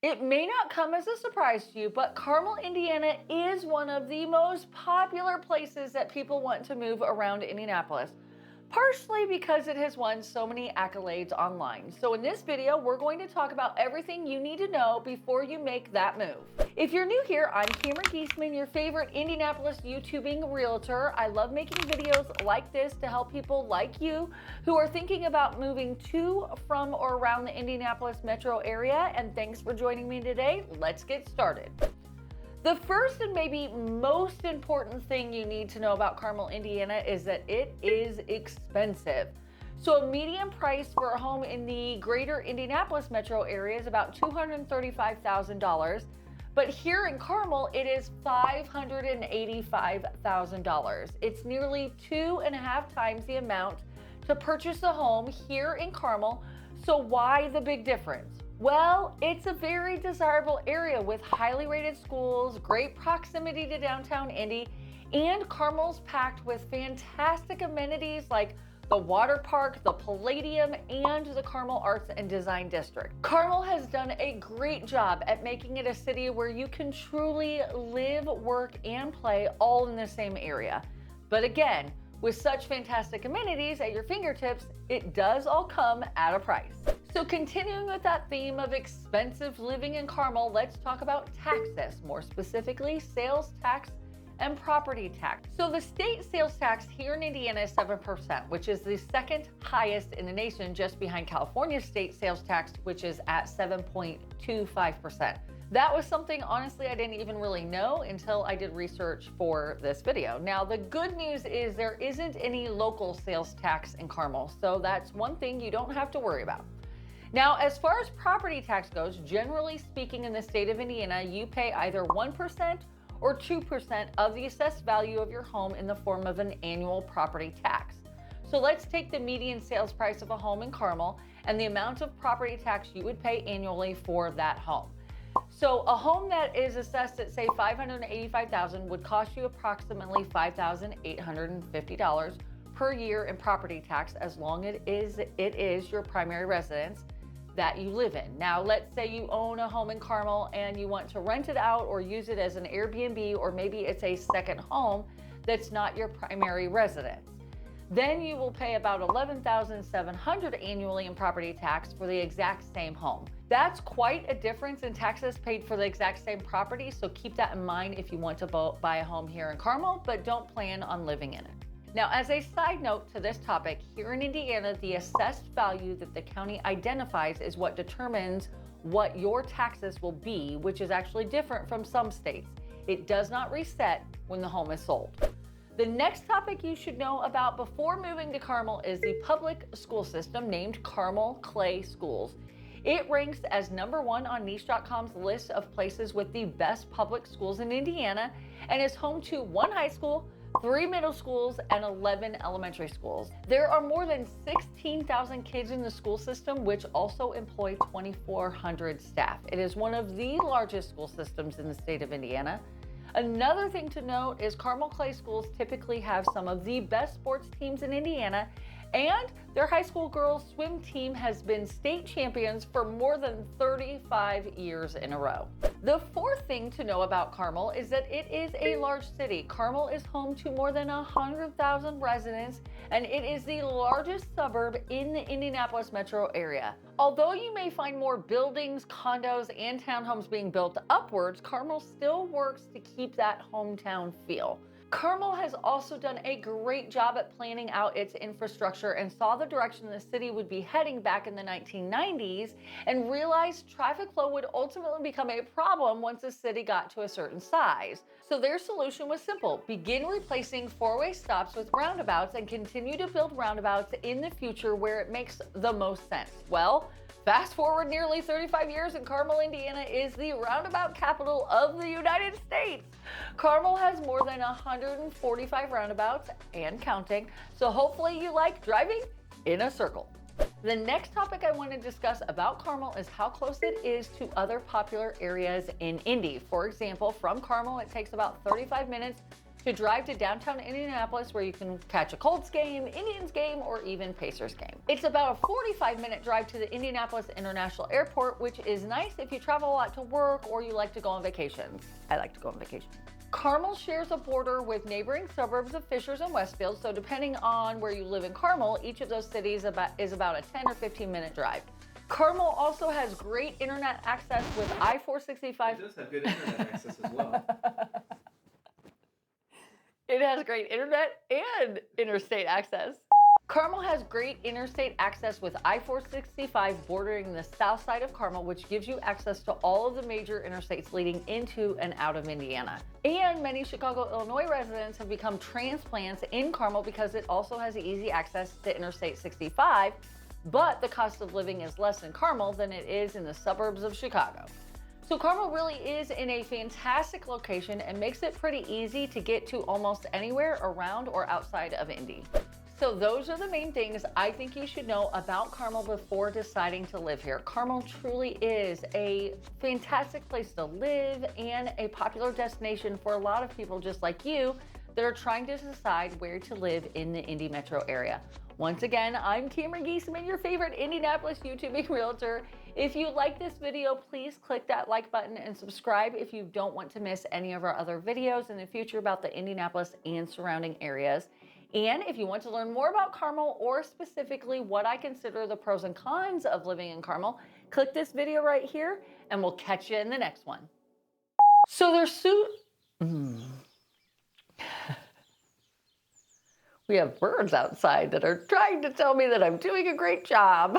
It may not come as a surprise to you, but Carmel, Indiana is one of the most popular places that people want to move around Indianapolis, partially because it has won so many accolades online. So in this video, we're going to talk about everything you need to know before you make that move. If you're new here, I'm Cameron Geesaman, your favorite Indianapolis YouTubing realtor. I love making videos like this to help people like you who are thinking about moving to, from, or around the Indianapolis metro area. And thanks for joining me today. Let's get started. The first and maybe most important thing you need to know about Carmel, Indiana is that it is expensive. So a median price for a home in the greater Indianapolis metro area is about $235,000. But here in Carmel, it is $585,000. It's nearly 2.5 times the amount to purchase a home here in Carmel. So why the big difference? Well, it's a very desirable area with highly rated schools, great proximity to downtown Indy, and Carmel's packed with fantastic amenities like the water park, the Palladium, and the Carmel Arts and Design District. Carmel has done a great job at making it a city where you can truly live, work, and play all in the same area. But again, with such fantastic amenities at your fingertips, it does all come at a price. So continuing with that theme of expensive living in Carmel, let's talk about taxes, more specifically sales tax and property tax. So the state sales tax here in Indiana is 7%, which is the second highest in the nation, just behind California's state sales tax, which is at 7.25%. That was something, honestly, I didn't even really know until I did research for this video. Now, the good news is there isn't any local sales tax in Carmel, so that's one thing you don't have to worry about. Now, as far as property tax goes, generally speaking in the state of Indiana, you pay either 1% or 2% of the assessed value of your home in the form of an annual property tax. So let's take the median sales price of a home in Carmel and the amount of property tax you would pay annually for that home. So a home that is assessed at, say, $585,000 would cost you approximately $5,850 per year in property tax as long as it is your primary residence that you live in. Now, let's say you own a home in Carmel and you want to rent it out or use it as an Airbnb, or maybe it's a second home that's not your primary residence. Then you will pay about $11,700 annually in property tax for the exact same home. That's quite a difference in taxes paid for the exact same property, so keep that in mind if you want to buy a home here in Carmel, but don't plan on living in it. Now, as a side note to this topic, here in Indiana, the assessed value that the county identifies is what determines what your taxes will be, which is actually different from some states. It does not reset when the home is sold. The next topic you should know about before moving to Carmel is the public school system named Carmel Clay Schools. It ranks as #1 on niche.com's list of places with the best public schools in Indiana and is home to 1 high school, 3 middle schools, and 11 elementary schools. There are more than 16,000 kids in the school system, which also employ 2,400 staff. It is one of the largest school systems in the state of Indiana. Another thing to note is Carmel Clay Schools typically have some of the best sports teams in Indiana, and their high school girls swim team has been state champions for more than 35 years in a row. The fourth thing to know about Carmel is that it is a large city. Carmel is home to more than 100,000 residents, and it is the largest suburb in the Indianapolis metro area. Although you may find more buildings, condos, and townhomes being built upwards, Carmel still works to keep that hometown feel. Carmel has also done a great job at planning out its infrastructure and saw the direction the city would be heading back in the 1990s and realized traffic flow would ultimately become a problem once the city got to a certain size. So their solution was simple: begin replacing four-way stops with roundabouts and continue to build roundabouts in the future where it makes the most sense. Well, fast forward nearly 35 years and Carmel, Indiana is the roundabout capital of the United States. Carmel has more than 145 roundabouts and counting, so hopefully you like driving in a circle. The next topic I want to discuss about Carmel is how close it is to other popular areas in Indy. For example, from Carmel, it takes about 35 minutes to drive to downtown Indianapolis where you can catch a Colts game, Indians game, or even Pacers game. It's about a 45-minute drive to the Indianapolis International Airport, which is nice if you travel a lot to work or you like to go on vacations. I like to go on vacation. Carmel shares a border with neighboring suburbs of Fishers and Westfield, so depending on where you live in Carmel, each of those cities is about a 10 or 15-minute drive. Carmel also has great internet access with I-465. It does have good internet access as well. It has great internet and interstate access. Carmel has great interstate access with I-465 bordering the south side of Carmel, which gives you access to all of the major interstates leading into and out of Indiana. And many Chicago, Illinois residents have become transplants in Carmel because it also has easy access to Interstate 65, but the cost of living is less in Carmel than it is in the suburbs of Chicago. So Carmel really is in a fantastic location and makes it pretty easy to get to almost anywhere around or outside of Indy. So those are the main things I think you should know about Carmel before deciding to live here. Carmel truly is a fantastic place to live and a popular destination for a lot of people just like you that are trying to decide where to live in the Indy metro area. Once again, I'm Cameron Geesaman, your favorite Indianapolis YouTubing realtor. If you like this video, please click that like button and subscribe if you don't want to miss any of our other videos in the future about the Indianapolis and surrounding areas. And if you want to learn more about Carmel or specifically what I consider the pros and cons of living in Carmel, click this video right here and we'll catch you in the next one. So there's we have birds outside that are trying to tell me that I'm doing a great job.